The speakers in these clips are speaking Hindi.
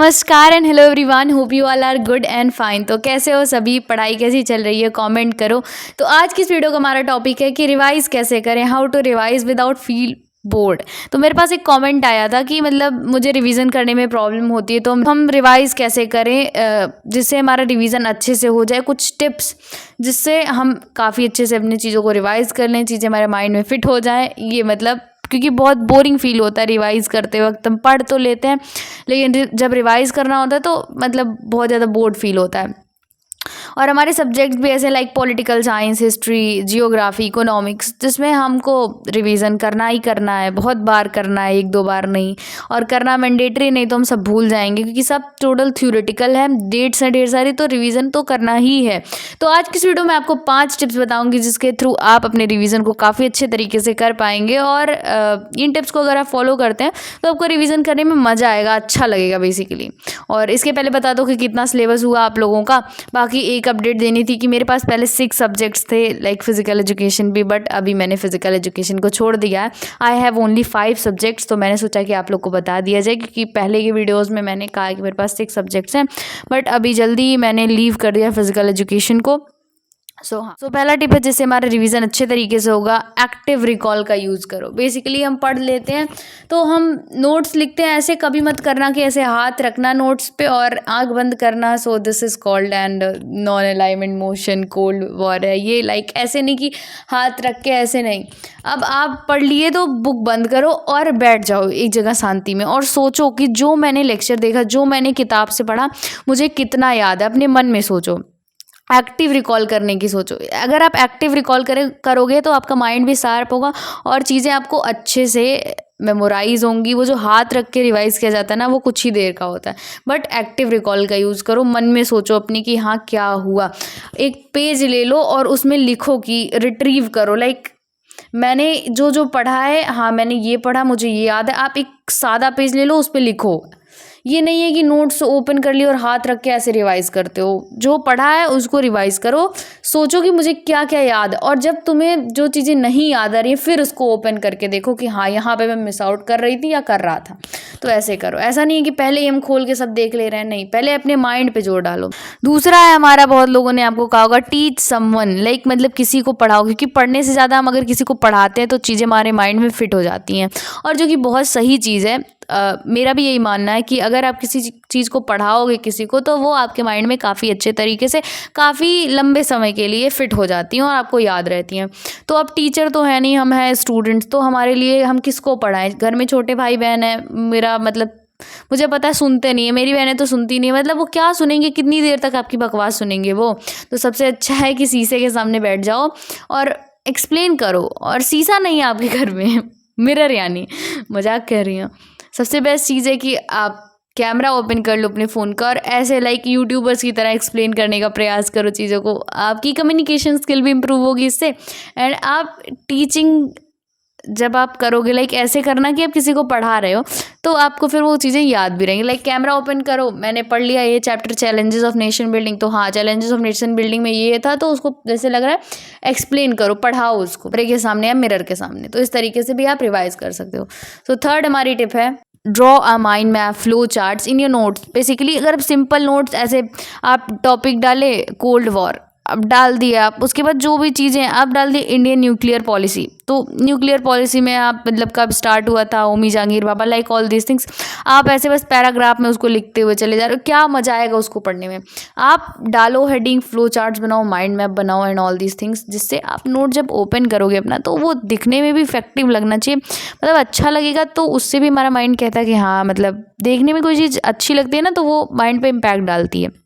नमस्कार and hello everyone, hope you all are good and fine. तो कैसे हो सभी, पढ़ाई कैसी चल रही है, कमेंट करो। तो आज की इस वीडियो का हमारा टॉपिक है कि रिवाइज कैसे करें, how to revise without feel bored. तो मेरे पास एक कमेंट आया था कि मतलब मुझे रिवीजन करने में प्रॉब्लम होती है, तो हम रिवाइज कैसे करें जिससे हमारा रिवीजन अच्छे से हो जाए। कुछ टिप्स जिससे हम काफ़ी अच्छे से अपनी चीज़ों को रिवाइज कर लें, चीज़ें हमारे माइंड में फिट हो जाए। ये मतलब क्योंकि बहुत बोरिंग फील होता है रिवाइज करते वक्त। हम पढ़ तो लेते हैं लेकिन जब रिवाइज करना होता है तो मतलब बहुत ज़्यादा बोर्ड फील होता है। और हमारे सब्जेक्ट्स भी ऐसे like political science, history, geography, economics, जिसमें हमको रिवीजन करना ही करना है, बहुत बार करना है, एक दो बार नहीं। और करना मैंडेटरी, नहीं तो हम सब भूल जाएंगे क्योंकि सब टोटल थ्योरेटिकल है, डेट्स हैं ढेर सारी, तो रिवीजन तो करना ही है। तो आज की इस वीडियो में आपको 5 टिप्स बताऊंगी जिसके थ्रू आप अपने रिवीजन को काफ़ी अच्छे तरीके से कर पाएंगे। और इन टिप्स को अगर आप फॉलो करते हैं तो आपको रिवीजन करने में मज़ा आएगा, अच्छा लगेगा बेसिकली। और इसके पहले बता दो कि कितना सिलेबस हुआ आप लोगों का। बाकी एक अपडेट देनी थी कि मेरे पास पहले 6 सब्जेक्ट्स थे लाइक फिजिकल एजुकेशन भी, बट अभी मैंने फिजिकल एजुकेशन को छोड़ दिया है। I have only 5 subjects. तो मैंने सोचा कि आप लोग को बता दिया जाए क्योंकि पहले के वीडियोस में मैंने कहा कि मेरे पास 6 सब्जेक्ट्स हैं, बट अभी जल्दी मैंने लीव कर दिया फिजिकल एजुकेशन को। सो पहला टिप है जिससे हमारा रिवीजन अच्छे तरीके से होगा, एक्टिव रिकॉल का यूज़ करो। बेसिकली हम पढ़ लेते हैं तो हम नोट्स लिखते हैं, ऐसे कभी मत करना कि ऐसे हाथ रखना नोट्स पे और आंख बंद करना। So this is called and non alignment motion, cold war है ये। लाइक ऐसे नहीं कि हाथ रख के, ऐसे नहीं। अब आप पढ़ लिए तो बुक बंद करो और बैठ जाओ एक जगह शांति में और सोचो कि जो मैंने लेक्चर देखा, जो मैंने किताब से पढ़ा, मुझे कितना याद है। अपने मन में सोचो, एक्टिव रिकॉल करने की सोचो। अगर आप एक्टिव रिकॉल करोगे तो आपका माइंड भी शार्प होगा और चीज़ें आपको अच्छे से मेमोराइज होंगी। वो जो हाथ रख के रिवाइज किया जाता है ना, वो कुछ ही देर का होता है, बट एक्टिव रिकॉल का यूज़ करो। मन में सोचो अपनी कि हाँ क्या हुआ। एक पेज ले लो और उसमें लिखो कि रिट्रीव करो, लाइक मैंने जो जो पढ़ा है, हाँ मैंने ये पढ़ा, मुझे ये याद है। आप एक सादा पेज ले लो, उस पर लिखो। ये नहीं है कि नोट्स ओपन कर लिए और हाथ रख के ऐसे रिवाइज करते हो। जो पढ़ा है उसको रिवाइज करो, सोचो कि मुझे क्या क्या याद है। और जब तुम्हें जो चीज़ें नहीं याद आ रही है फिर उसको ओपन करके देखो कि हाँ यहाँ पे मैं मिस आउट कर रही थी या कर रहा था। तो ऐसे करो। ऐसा नहीं है कि पहले ही हम खोल के सब देख ले रहे हैं, नहीं, पहले अपने माइंड पे जोर डालो। दूसरा है हमारा, बहुत लोगों ने आपको कहा होगा, टीच समवन। लाइक मतलब किसी को पढ़ाओ, क्योंकि पढ़ने से ज़्यादा हम अगर किसी को पढ़ाते हैं तो चीज़ें हमारे माइंड में फिट हो जाती हैं, और जो कि बहुत सही चीज़ है। मेरा भी यही मानना है कि अगर आप किसी चीज़ को पढ़ाओगे किसी को तो वो आपके माइंड में काफ़ी अच्छे तरीके से काफ़ी लंबे समय के लिए फिट हो जाती हैं और आपको याद रहती हैं। तो अब टीचर तो है नहीं, हम हैं स्टूडेंट्स, तो हमारे लिए हम किसको पढ़ाएं। घर में छोटे भाई बहन है, मेरा मतलब मुझे पता है सुनते नहीं है, मेरी बहनें तो सुनती नहीं है। मतलब वो क्या सुनेंगे, कितनी देर तक आपकी बकवास सुनेंगे वो। तो सबसे अच्छा है कि शीशे के सामने बैठ जाओ और एक्सप्लेन करो। और शीशा नहीं है आपके घर में, मिरर, यानी मजाक कर रही हूँ। सबसे बेस्ट चीज़ है कि आप कैमरा ओपन कर लो अपने फ़ोन का और ऐसे लाइक यूट्यूबर्स की तरह एक्सप्लेन करने का प्रयास करो चीज़ों को। आपकी कम्युनिकेशन स्किल भी इम्प्रूव होगी इससे। एंड आप टीचिंग जब आप करोगे, लाइक ऐसे करना कि आप किसी को पढ़ा रहे हो, तो आपको फिर वो चीज़ें याद भी रहेंगी। लाइक कैमरा ओपन करो, मैंने पढ़ लिया ये chapter challenges of nation building, तो हाँ चैलेंजेस ऑफ नेशन बिल्डिंग में ये था, तो उसको जैसे लग रहा है एक्सप्लेन करो, पढ़ाओ उसको कैमरे के सामने या मिरर के सामने। तो इस तरीके से भी आप रिवाइज कर सकते हो। तो थर्ड हमारी टिप है, draw a mind map, flow charts in your notes. Basically अगर आप सिंपल नोट्स ऐसे आप टॉपिक डाले कोल्ड वॉर, अब डाल दिया आप, उसके बाद जो भी चीज़ें आप डाल दी इंडियन न्यूक्लियर पॉलिसी। तो न्यूक्लियर पॉलिसी में आप मतलब कब स्टार्ट हुआ था, Homi Jehangir Bhabha, like all this things. आप ऐसे बस पैराग्राफ में उसको लिखते हुए चले जा रहे हो, क्या मजा आएगा उसको पढ़ने में। आप डालो हेडिंग, फ्लो चार्ट्स बनाओ, माइंड मैप बनाओ एंड ऑल दिस थिंग्स, जिससे आप नोट जब ओपन करोगे अपना तो वो दिखने में भी इफेक्टिव लगना चाहिए, मतलब अच्छा लगेगा। तो उससे भी हमारा माइंड कहता है कि हाँ मतलब देखने में कोई चीज़ अच्छी लगती है ना, तो वो माइंड पे इम्पैक्ट डालती है।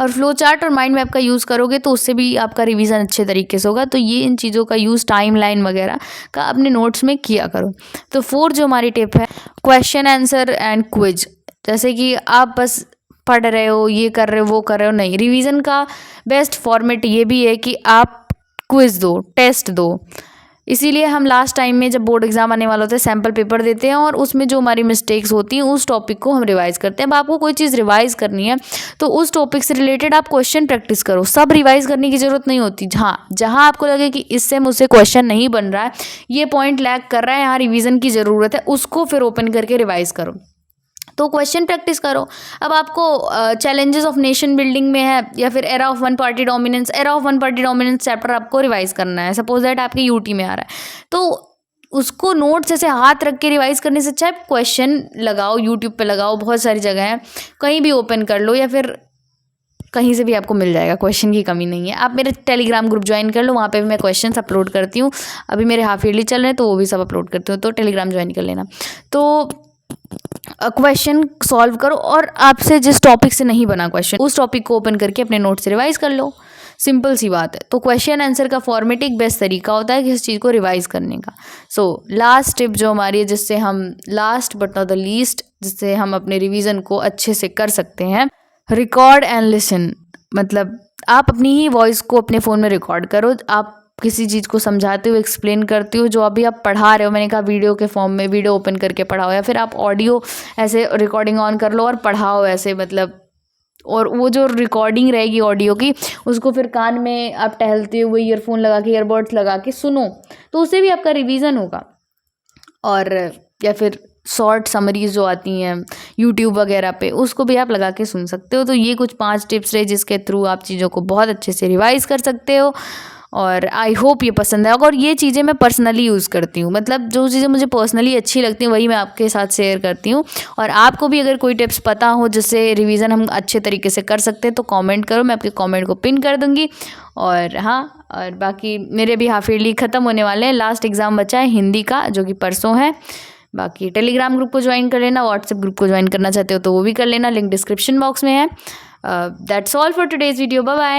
और फ्लो चार्ट और माइंड मैप का यूज़ करोगे तो उससे भी आपका रिवीजन अच्छे तरीके से होगा। तो ये इन चीज़ों का यूज़ टाइम लाइन वगैरह का अपने नोट्स में किया करो। तो 4 जो हमारी टिप है, क्वेश्चन आंसर एंड क्विज। जैसे कि आप बस पढ़ रहे हो, ये कर रहे हो, वो कर रहे हो, नहीं। रिवीजन का बेस्ट फॉर्मेट ये भी है कि आप क्विज दो, टेस्ट दो। इसीलिए हम लास्ट टाइम में जब बोर्ड एग्जाम आने वाला होता है सैम्पल पेपर देते हैं और उसमें जो हमारी मिस्टेक्स होती हैं उस टॉपिक को हम रिवाइज करते हैं। अब आपको कोई चीज़ रिवाइज करनी है तो उस टॉपिक से रिलेटेड आप क्वेश्चन प्रैक्टिस करो। सब रिवाइज करने की जरूरत नहीं होती। जहाँ आपको लगे कि इससे मुझसे क्वेश्चन नहीं बन रहा है, ये पॉइंट लैग कर रहा है, यहाँ रिविजन की ज़रूरत है, उसको फिर ओपन करके रिवाइज करो। तो क्वेश्चन प्रैक्टिस करो। अब आपको चैलेंजेस ऑफ नेशन बिल्डिंग में है या फिर era of one party dominance chapter आपको रिवाइज करना है, सपोज दैट आपके यूटी में आ रहा है, तो उसको नोट्स ऐसे हाथ रख के रिवाइज करने से अच्छा है क्वेश्चन लगाओ, यूट्यूब पे लगाओ, बहुत सारी जगह है, कहीं भी ओपन कर लो या फिर कहीं से भी आपको मिल जाएगा, क्वेश्चन की कमी नहीं है। आप मेरे टेलीग्राम ग्रुप ज्वाइन कर लो, वहाँ पे भी मैं क्वेश्चंस अपलोड करती हूँ। अभी मेरे हाफ ईयरली चल रहे हैं तो वो भी सब अपलोड करती हूँ, तो टेलीग्राम ज्वाइन कर लेना। तो क्वेश्चन सॉल्व करो और आपसे जिस टॉपिक से नहीं बना क्वेश्चन उस टॉपिक को ओपन करके अपने नोट से रिवाइज कर लो, सिंपल सी बात है। तो क्वेश्चन आंसर का फॉर्मेट एक बेस्ट तरीका होता है किसी चीज़ को रिवाइज करने का। सो लास्ट टिप जो हमारी है, जिससे हम last but not the least, जिससे हम अपने रिवीजन को अच्छे से कर सकते हैं, रिकॉर्ड एंड लिसन। मतलब आप अपनी ही वॉइस को अपने फ़ोन में रिकॉर्ड करो, आप किसी चीज़ को समझाते हो, एक्सप्लेन करते हो, जो अभी आप पढ़ा रहे हो, मैंने कहा वीडियो के फॉर्म में वीडियो ओपन करके पढ़ाओ, या फिर आप ऑडियो ऐसे रिकॉर्डिंग ऑन कर लो और पढ़ाओ ऐसे, मतलब और वो जो रिकॉर्डिंग रहेगी ऑडियो की, उसको फिर कान में आप टहलते हुए ईयरफोन लगा के, ईयरबड्स लगा के सुनो, तो उससे भी आपका रिवीजन होगा। और या फिर शॉर्ट समरीज जो आती हैं यूट्यूब वगैरह पे, उसको भी आप लगा के सुन सकते हो। तो ये कुछ 5 टिप्स रहे जिसके थ्रू आप चीज़ों को बहुत अच्छे से रिवाइज कर सकते हो, और आई होप ये पसंद है। और ये चीज़ें मैं पर्सनली यूज़ करती हूँ, मतलब जो चीज़ें मुझे पर्सनली अच्छी लगती हैं वही मैं आपके साथ शेयर करती हूँ। और आपको भी अगर कोई टिप्स पता हो जिससे रिवीजन हम अच्छे तरीके से कर सकते हैं तो कमेंट करो, मैं आपके कमेंट को पिन कर दूँगी। और हाँ, और बाकी मेरे भी हाफ ईयरली ख़त्म होने वाले हैं, लास्ट एग्ज़ाम बचा है हिंदी का जो कि परसों है। बाकी टेलीग्राम ग्रुप को ज्वाइन कर लेना, व्हाट्सएप ग्रुप को ज्वाइन करना चाहते हो तो वो भी कर लेना, लिंक डिस्क्रिप्शन बॉक्स में है। That's all for today's video, bye bye.